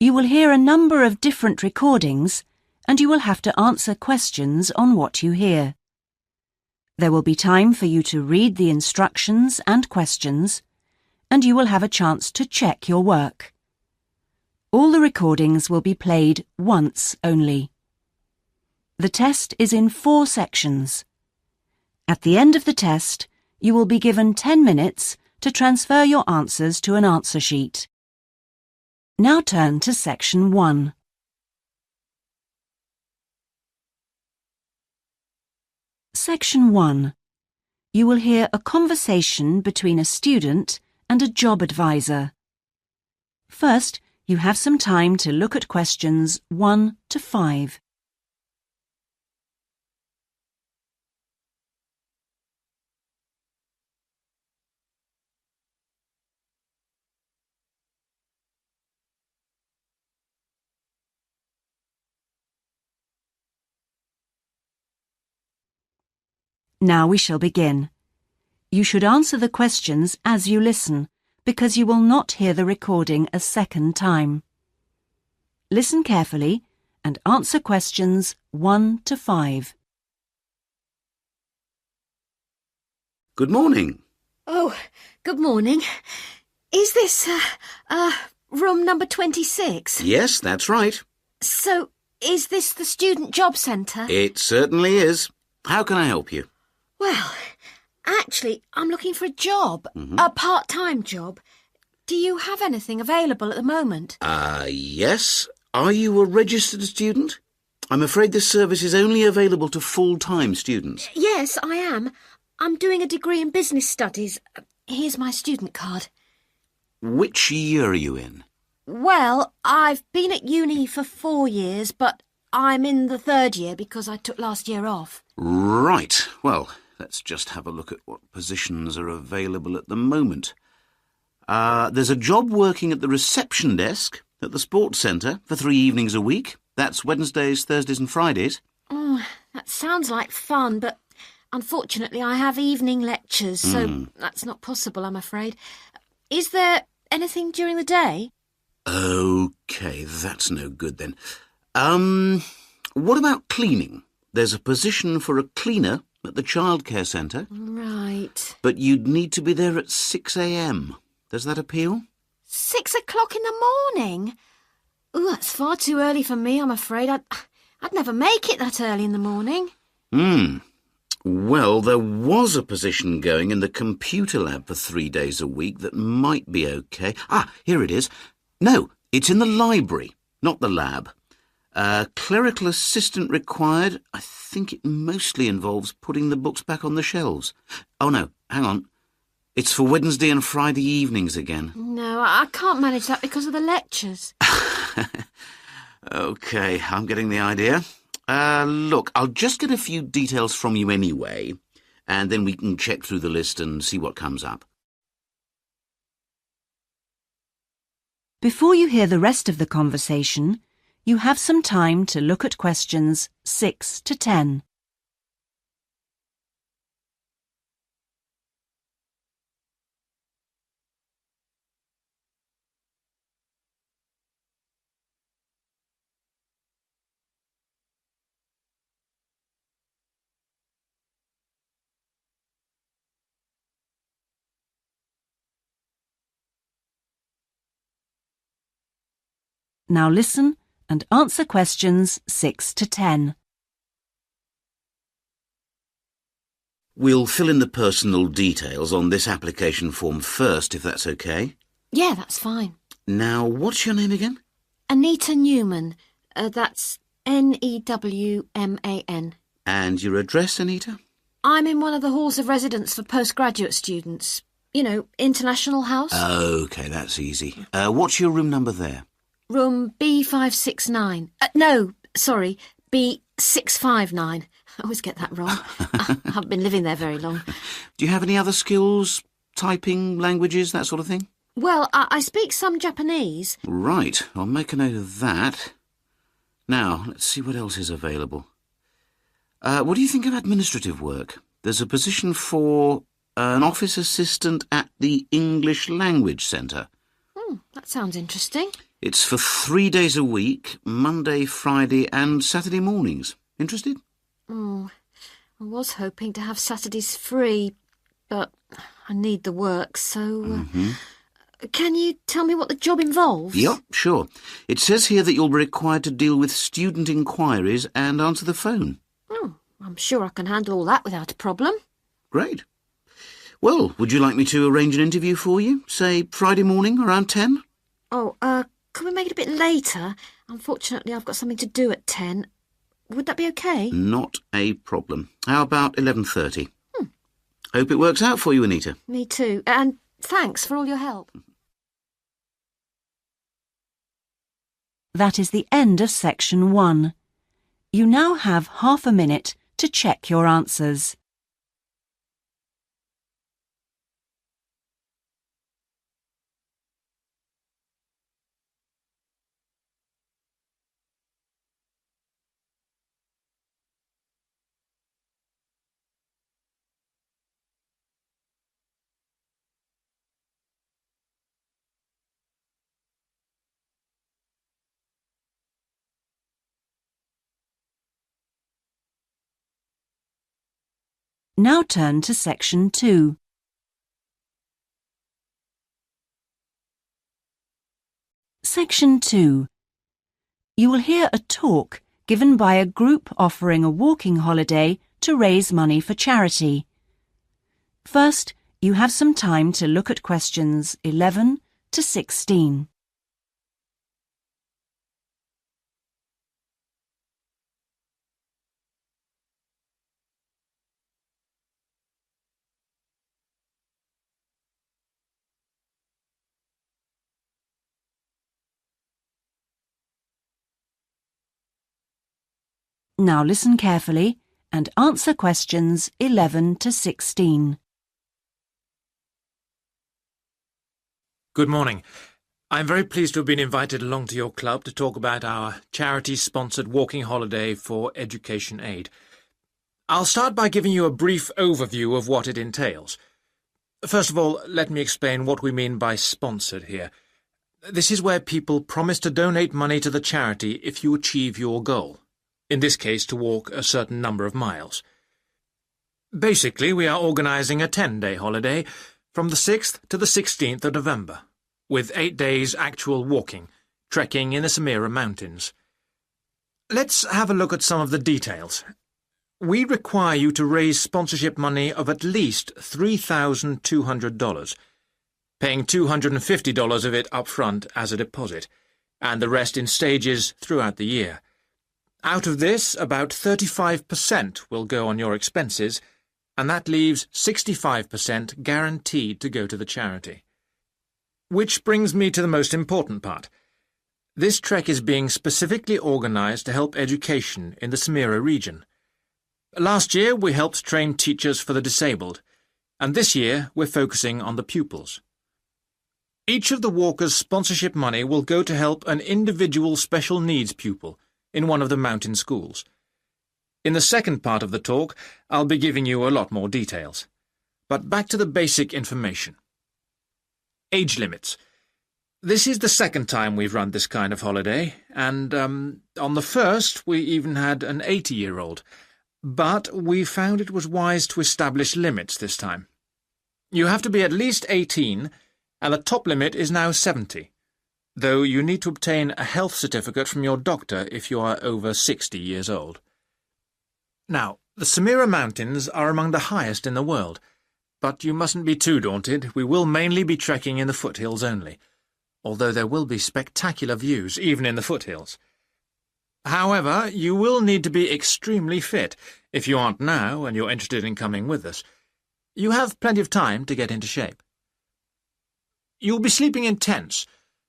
You will hear a number of different recordings, and you will have to answer questions on what you hear. There will be time for you to read the instructions and questions, and you will have a chance to check your work. All the recordings will be played once only. The test is in 4 sections. At the end of the test, you will be given 10 minutes to transfer your answers to an answer sheet. Now turn to Section 1. Section 1. You will hear a conversation between a student and a job advisor. First, you have some time to look at questions 1 to 5. Now we shall begin. You should answer the questions as you listen, because you will not hear the recording a second time. Listen carefully and answer questions 1 to 5. Good morning. Oh, good morning. Is this, room number 26? Yes, that's right. So, is this the Student Job Centre? It certainly is. How can I help you? Well, actually, I'm looking for a job, a part-time job. Do you have anything available at the moment? Yes. Are you a registered student? I'm afraid this service is only available to full-time students. Yes, I am. I'm doing a degree in business studies. Here's my student card. Which year are you in? Well, I've been at uni for 4 years, but I'm in the 3rd year because I took last year off. Right. Well, let's just have a look at what positions are available at the moment. There's a job working at the reception desk at the sports centre for 3 evenings a week. That's Wednesdays, Thursdays and Fridays. Oh, that sounds like fun, but unfortunately I have evening lectures, so that's not possible, I'm afraid. Is there anything during the day? OK, that's no good then. What about cleaning? There's a position for a cleaner at the childcare centre. Right. But you'd need to be there at 6 a.m. Does that appeal? 6 o'clock in the morning? Ooh, that's far too early for me, I'm afraid. I'd never make it that early in the morning. Well, there was a position going in the computer lab for 3 days a week that might be OK. Here it is. No, it's in the library, not the lab. Clerical assistant required. I think it mostly involves putting the books back on the shelves. Oh, no, hang on. It's for Wednesday and Friday evenings again. No, I can't manage that because of the lectures. OK, I'm getting the idea. Look, I'll just get a few details from you anyway, and then we can check through the list and see what comes up. Before you hear the rest of the conversation, you have some time to look at questions 6 to 10. Now listen and answer questions 6 to 10. We'll fill in the personal details on this application form first, if that's OK. Yeah, that's fine. Now, what's your name again? Anita Newman. That's Newman. And your address, Anita? I'm in one of the halls of residence for postgraduate students. You know, International House. OK, that's easy. What's your room number there? Room B569. No, sorry, B659. I always get that wrong. I haven't been living there very long. Do you have any other skills? Typing, languages, that sort of thing? Well, I speak some Japanese. Right, I'll make a note of that. Now, let's see what else is available. What do you think of administrative work? There's a position for an office assistant at the English Language Centre. That sounds interesting. It's for 3 days a week, Monday, Friday and Saturday mornings. Interested? Oh, I was hoping to have Saturdays free, but I need the work, so... Can you tell me what the job involves? Yep, sure. It says here that you'll be required to deal with student inquiries and answer the phone. Oh, I'm sure I can handle all that without a problem. Great. Well, would you like me to arrange an interview for you? Say Friday morning around 10? Oh, can we make it a bit later? Unfortunately, I've got something to do at 10. Would that be okay? Not a problem. How about 11:30? Hope it works out for you, Anita. Me too. And thanks for all your help. That is the end of section 1. You now have half a minute to check your answers. Now turn to section 2. Section 2. You will hear a talk given by a group offering a walking holiday to raise money for charity. First, you have some time to look at questions 11 to 16. Now listen carefully and answer questions 11 to 16. Good morning. I'm very pleased to have been invited along to your club to talk about our charity-sponsored walking holiday for education aid. I'll start by giving you a brief overview of what it entails. First of all, let me explain what we mean by sponsored here. This is where people promise to donate money to the charity if you achieve your goal. In this case, to walk a certain number of miles. Basically, we are organising a 10-day holiday from the 6th to the 16th of November, with 8 days actual walking, trekking in the Samira Mountains. Let's have a look at some of the details. We require you to raise sponsorship money of at least $3,200, paying $250 of it up front as a deposit, and the rest in stages throughout the year. Out of this, about 35% will go on your expenses, and that leaves 65% guaranteed to go to the charity. Which brings me to the most important part. This trek is being specifically organised to help education in the Samira region. Last year, we helped train teachers for the disabled, and this year we're focusing on the pupils. Each of the walkers' sponsorship money will go to help an individual special needs pupil in one of the mountain schools. In the second part of the talk, I'll be giving you a lot more details. But back to the basic information. Age limits. This is the second time we've run this kind of holiday, and on the first we even had an 80-year-old. But we found it was wise to establish limits this time. You have to be at least 18, and the top limit is now 70. Though you need to obtain a health certificate from your doctor if you are over 60 years old. Now, the Samira Mountains are among the highest in the world, but you mustn't be too daunted. We will mainly be trekking in the foothills only, although there will be spectacular views even in the foothills. However, you will need to be extremely fit if you aren't now and you're interested in coming with us. You have plenty of time to get into shape. You'll be sleeping in tents,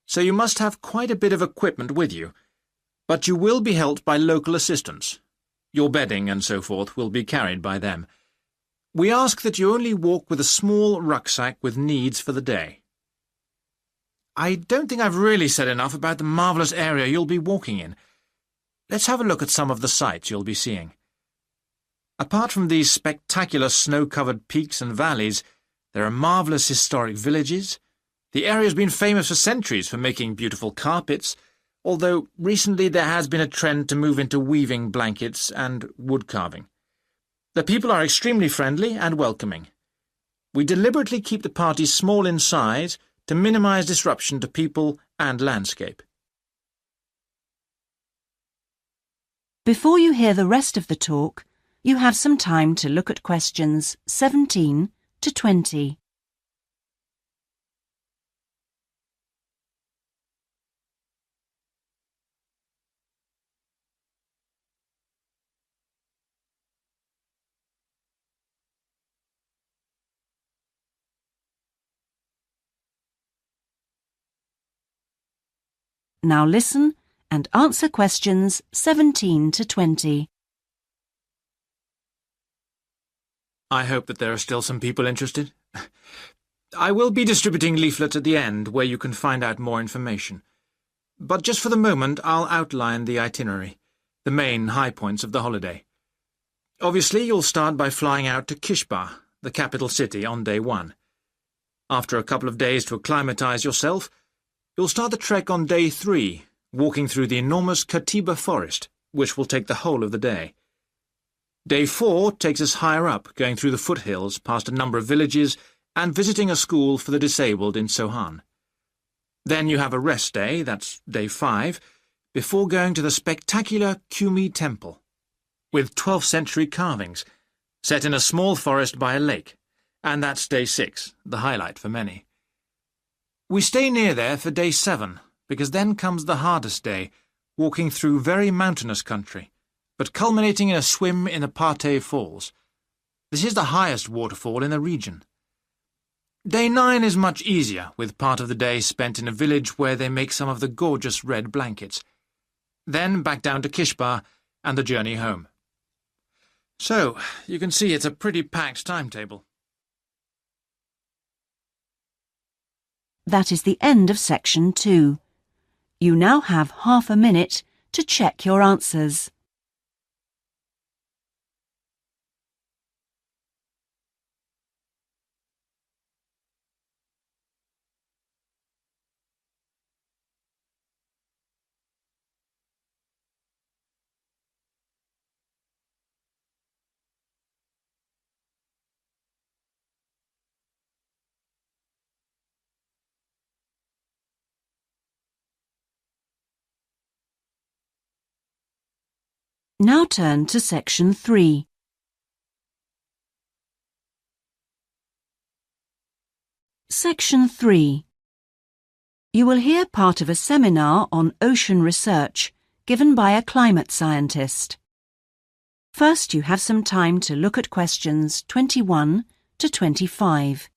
so you must have quite a bit of equipment with you, but you will be helped by local assistants. Your bedding and so forth will be carried by them. We ask that you only walk with a small rucksack with needs for the day. I don't think I've really said enough about the marvellous area you'll be walking in. Let's have a look at some of the sights you'll be seeing. Apart from these spectacular snow-covered peaks and valleys, there are marvellous historic villages, The area has been famous for centuries for making beautiful carpets, although recently there has been a trend to move into weaving blankets and wood carving. The people are extremely friendly and welcoming. We deliberately keep the party small in size to minimize disruption to people and landscape. Before you hear the rest of the talk, you have some time to look at questions 17 to 20. Now listen and answer questions 17 to 20. I hope that there are still some people interested. I will be distributing leaflets at the end where you can find out more information. But just for the moment, I'll outline the itinerary, the main high points of the holiday. Obviously, you'll start by flying out to Kishba, the capital city, on day 1. After a couple of days to acclimatise yourself, you'll start the trek on day 3, walking through the enormous Katiba forest, which will take the whole of the day. Day 4 takes us higher up, going through the foothills, past a number of villages, and visiting a school for the disabled in Sohan. Then you have a rest day, that's day 5, before going to the spectacular Kumi Temple, with 12th century carvings, set in a small forest by a lake, and that's day 6, the highlight for many. We stay near there for day 7, because then comes the hardest day, walking through very mountainous country, but culminating in a swim in the Pate Falls. This is the highest waterfall in the region. Day 9 is much easier, with part of the day spent in a village where they make some of the gorgeous red blankets. Then back down to Kishba and the journey home. So, you can see it's a pretty packed timetable. That is the end of section 2. You now have half a minute to check your answers. Now turn to section 3. Section 3. You will hear part of a seminar on ocean research given by a climate scientist. First, you have some time to look at questions 21 to 25.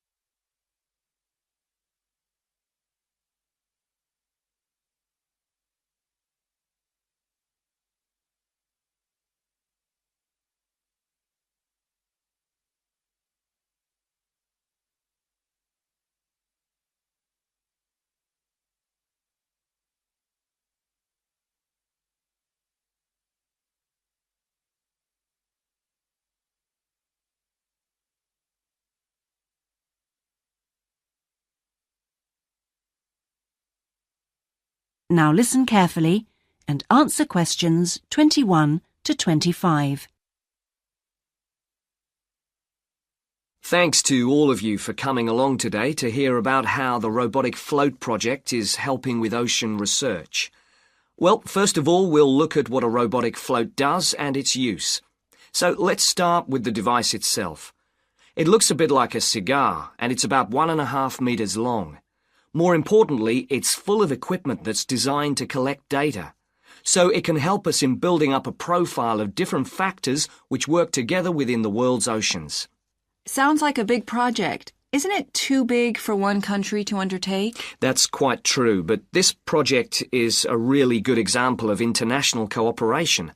Now listen carefully and answer questions 21 to 25. Thanks to all of you for coming along today to hear about how the Robotic Float project is helping with ocean research. Well, first of all, we'll look at what a robotic float does and its use. So let's start with the device itself. It looks a bit like a cigar, and it's about 1.5 meters long. More importantly, it's full of equipment that's designed to collect data, so it can help us in building up a profile of different factors which work together within the world's oceans. Sounds like a big project. Isn't it too big for one country to undertake? That's quite true, but this project is a really good example of international cooperation.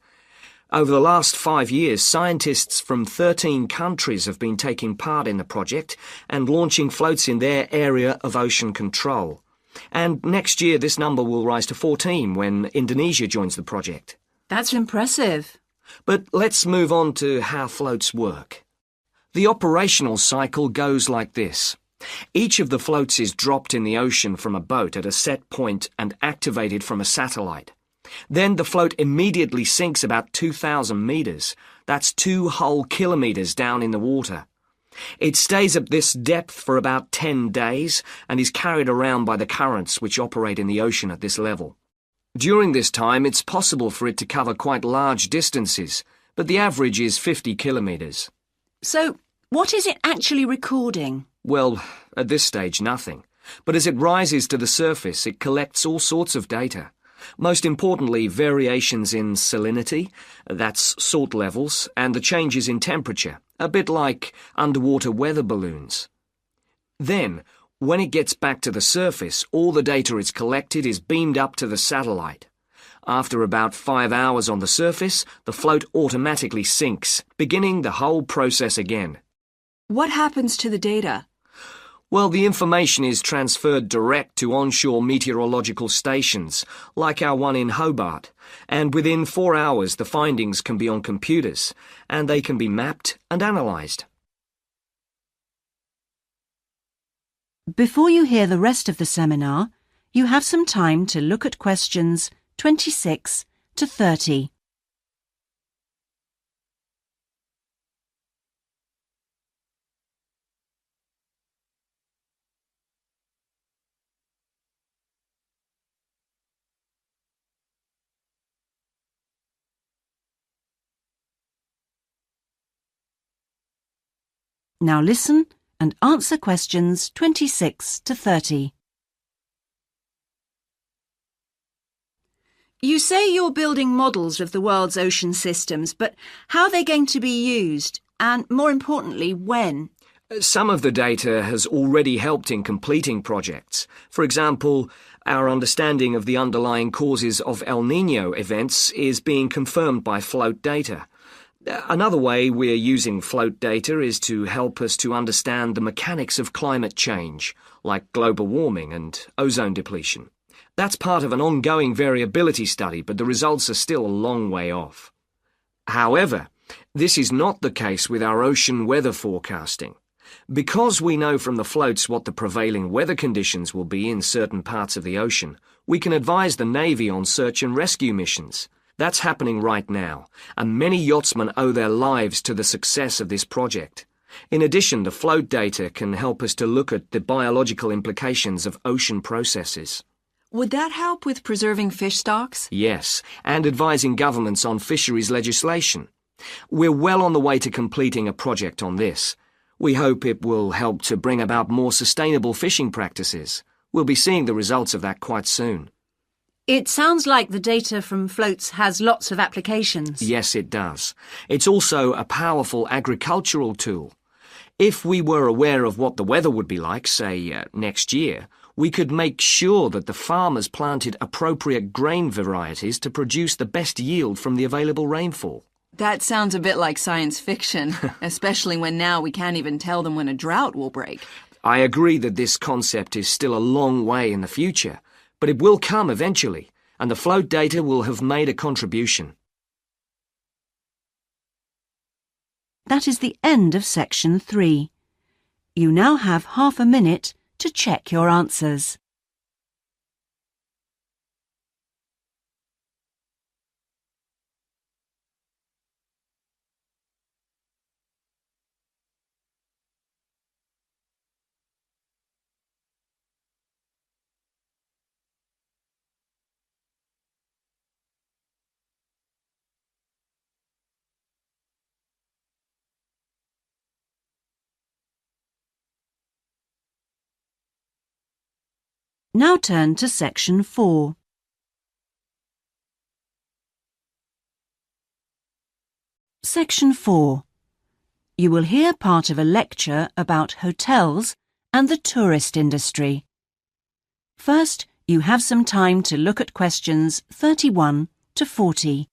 Over the last 5 years, scientists from 13 countries have been taking part in the project and launching floats in their area of ocean control. And next year, this number will rise to 14 when Indonesia joins the project. That's impressive. But let's move on to how floats work. The operational cycle goes like this. Each of the floats is dropped in the ocean from a boat at a set point and activated from a satellite. Then the float immediately sinks about 2,000 meters. That's 2 whole kilometers down in the water. It stays at this depth for about 10 days and is carried around by the currents which operate in the ocean at this level. During this time, it's possible for it to cover quite large distances, but the average is 50 kilometers. So, what is it actually recording? Well, at this stage, nothing. But as it rises to the surface, it collects all sorts of data. Most importantly, variations in salinity, that's salt levels, and the changes in temperature, a bit like underwater weather balloons. Then, when it gets back to the surface, all the data it's collected is beamed up to the satellite. After about 5 hours on the surface, the float automatically sinks, beginning the whole process again. What happens to the data? Well, the information is transferred direct to onshore meteorological stations, like our one in Hobart, and within 4 hours the findings can be on computers, and they can be mapped and analysed. Before you hear the rest of the seminar, you have some time to look at questions 26 to 30. Now listen and answer questions 26 to 30. You say you're building models of the world's ocean systems, but how are they going to be used? And more importantly, when? Some of the data has already helped in completing projects. For example, our understanding of the underlying causes of El Niño events is being confirmed by float data. Another way we're using float data is to help us to understand the mechanics of climate change, like global warming and ozone depletion. That's part of an ongoing variability study, but the results are still a long way off. However, this is not the case with our ocean weather forecasting. Because we know from the floats what the prevailing weather conditions will be in certain parts of the ocean, we can advise the Navy on search and rescue missions. That's happening right now, and many yachtsmen owe their lives to the success of this project. In addition, the float data can help us to look at the biological implications of ocean processes. Would that help with preserving fish stocks? Yes, and advising governments on fisheries legislation. We're well on the way to completing a project on this. We hope it will help to bring about more sustainable fishing practices. We'll be seeing the results of that quite soon. It sounds like the data from floats has lots of applications. Yes, it does. It's also a powerful agricultural tool. If we were aware of what the weather would be like, say, next year, we could make sure that the farmers planted appropriate grain varieties to produce the best yield from the available rainfall. That sounds a bit like science fiction, especially when now we can't even tell them when a drought will break. I agree that this concept is still a long way in the future, but it will come eventually, and the float data will have made a contribution. That is the end of section 3. You now have half a minute to check your answers. Now turn to section 4. Section 4. You will hear part of a lecture about hotels and the tourist industry. First, you have some time to look at questions 31 to 40.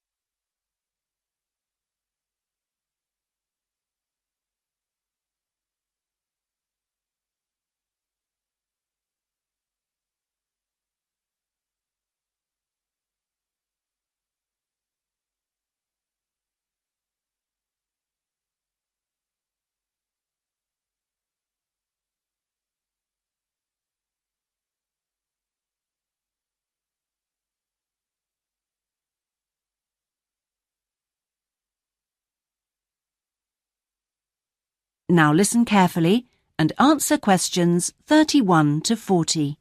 Now listen carefully and answer questions 31 to 40.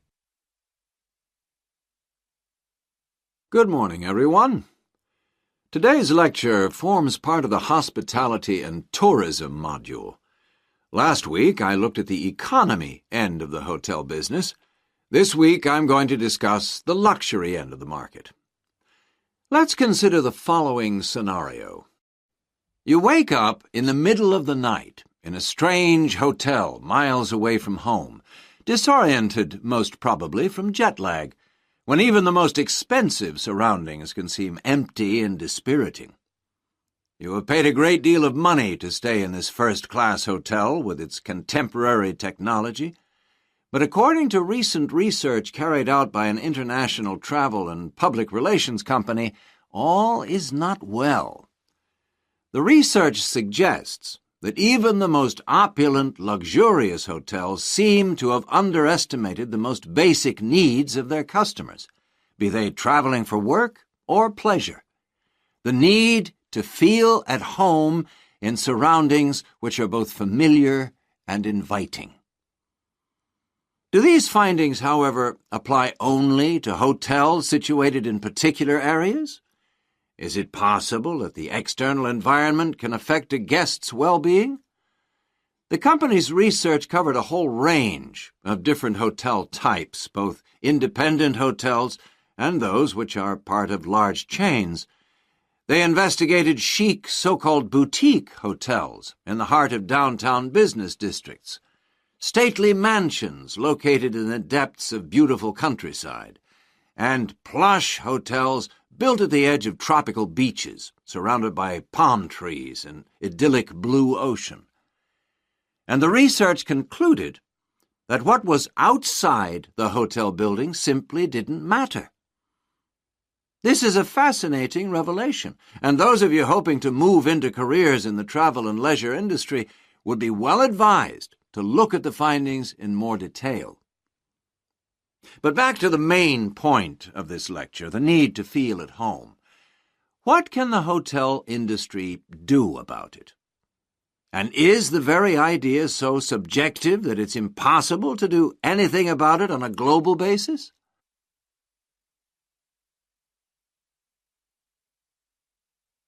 Good morning, everyone. Today's lecture forms part of the Hospitality and Tourism module. Last week, I looked at the economy end of the hotel business. This week, I'm going to discuss the luxury end of the market. Let's consider the following scenario. You wake up in the middle of the night in a strange hotel miles away from home, disoriented most probably from jet lag, when even the most expensive surroundings can seem empty and dispiriting. You have paid a great deal of money to stay in this first-class hotel with its contemporary technology, but according to recent research carried out by an international travel and public relations company, all is not well. The research suggests that even the most opulent, luxurious hotels seem to have underestimated the most basic needs of their customers, be they traveling for work or pleasure. The need to feel at home in surroundings which are both familiar and inviting. Do these findings, however, apply only to hotels situated in particular areas? Is it possible that the external environment can affect a guest's well-being? The company's research covered a whole range of different hotel types, both independent hotels and those which are part of large chains. They investigated chic so-called boutique hotels in the heart of downtown business districts, stately mansions located in the depths of beautiful countryside, and plush hotels built at the edge of tropical beaches, surrounded by palm trees and idyllic blue ocean. And the research concluded that what was outside the hotel building simply didn't matter. This is a fascinating revelation, and those of you hoping to move into careers in the travel and leisure industry would be well advised to look at the findings in more detail. But back to the main point of this lecture, the need to feel at home. What can the hotel industry do about it? And is the very idea so subjective that it's impossible to do anything about it on a global basis?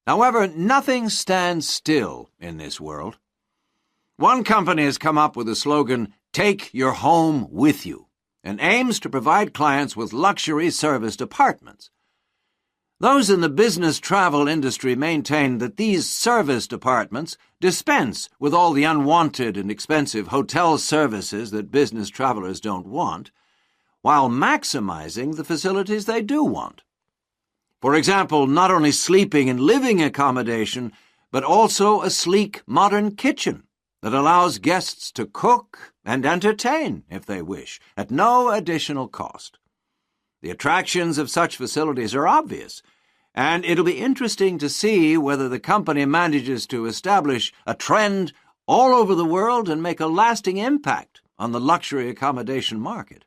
However, nothing stands still in this world. One company has come up with the slogan, "Take your home with you," and aims to provide clients with luxury serviced apartments. Those in the business travel industry maintain that these serviced apartments dispense with all the unwanted and expensive hotel services that business travelers don't want, while maximizing the facilities they do want. For example, not only sleeping and living accommodation, but also a sleek modern kitchen that allows guests to cook and entertain, if they wish, at no additional cost. The attractions of such facilities are obvious, and it'll be interesting to see whether the company manages to establish a trend all over the world and make a lasting impact on the luxury accommodation market.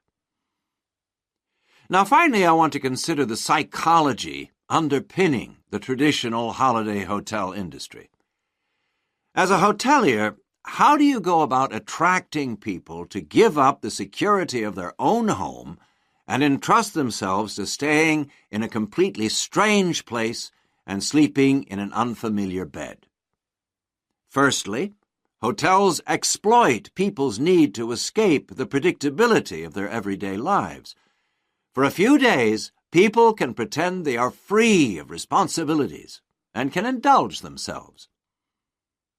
Now, finally, I want to consider the psychology underpinning the traditional holiday hotel industry. As a hotelier, how do you go about attracting people to give up the security of their own home and entrust themselves to staying in a completely strange place and sleeping in an unfamiliar bed? Firstly, hotels exploit people's need to escape the predictability of their everyday lives. For a few days, people can pretend they are free of responsibilities and can indulge themselves.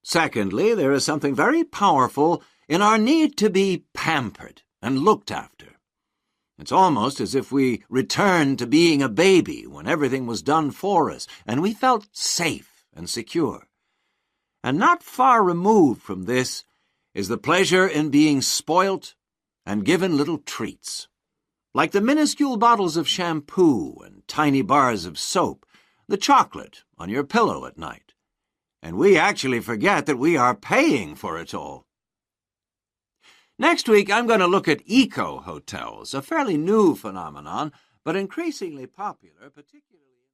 Secondly, there is something very powerful in our need to be pampered and looked after. It's almost as if we returned to being a baby when everything was done for us and we felt safe and secure. And not far removed from this is the pleasure in being spoilt and given little treats, like the minuscule bottles of shampoo and tiny bars of soap, the chocolate on your pillow at night. And we actually forget that we are paying for it all. Next week, I'm going to look at eco-hotels, a fairly new phenomenon, but increasingly popular, particularly...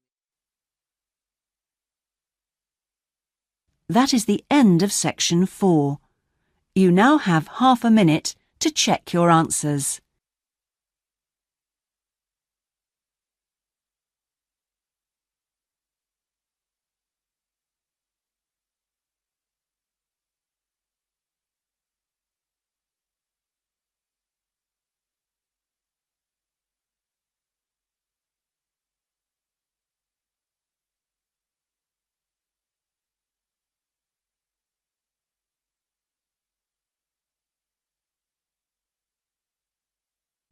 That is the end of section 4. You now have half a minute to check your answers.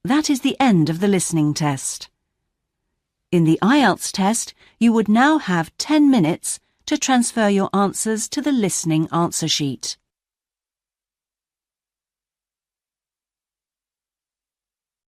That is the end of the listening test. In the IELTS test, you would now have 10 minutes to transfer your answers to the listening answer sheet.